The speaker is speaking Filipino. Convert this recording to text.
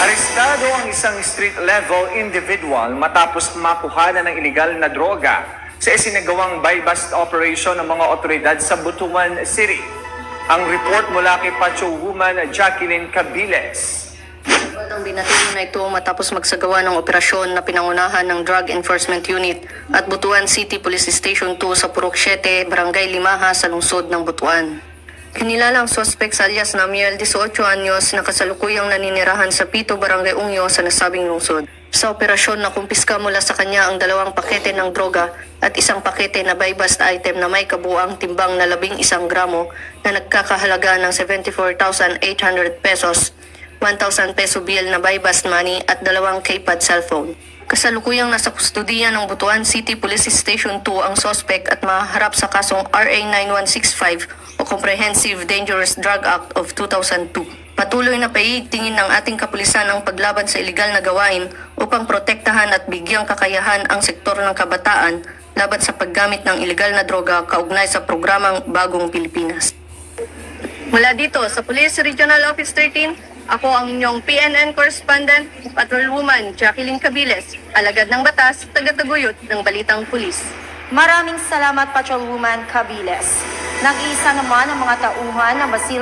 Arestado ang isang street-level individual matapos makuhanan ng iligal na droga sa isinagawang buy-bust operation ng mga otoridad sa Butuan City. Ang report mula kay Pacho Woman Jacqueline Cabiles. Ang binatili na ito matapos magsagawa ng operasyon na pinangunahan ng Drug Enforcement Unit at Butuan City Police Station 2 sa Purok 7, Barangay Limaha sa lungsod ng Butuan. Kinilala ang suspect sa alias na Miel, 18 anyos, na kasalukuyang naninirahan sa Pito, Barangay Ungyo sa nasabing lungsod. Sa operasyon na kumpiska mula sa kanya ang 2 pakete ng droga at 1 pakete na buy-bust item na may kabuang timbang na 11 gramo na nagkakahalaga ng 74,800 pesos, 1,000 peso bill na buy-bust money at 2 keypad cellphone. Kasalukuyang nasa kustudiya ng Butuan City Police Station 2 ang suspect at maharap sa kasong RA 9165 o Comprehensive Dangerous Drug Act of 2002. Patuloy na paiigtingin ng ating kapulisan ang paglaban sa iligal na gawain upang protektahan at bigyang kakayahan ang sektor ng kabataan laban sa paggamit ng iligal na droga kaugnay sa programang Bagong Pilipinas. Mula dito sa Police Regional Office 13, ako ang inyong PNN correspondent, Patrolwoman Jacqueline Cabiles, alagad ng batas, tagataguyod ng Balitang Pulis. Maraming salamat, Patrolwoman Cabiles. Nag-iisa naman ang mga tauhan na basilan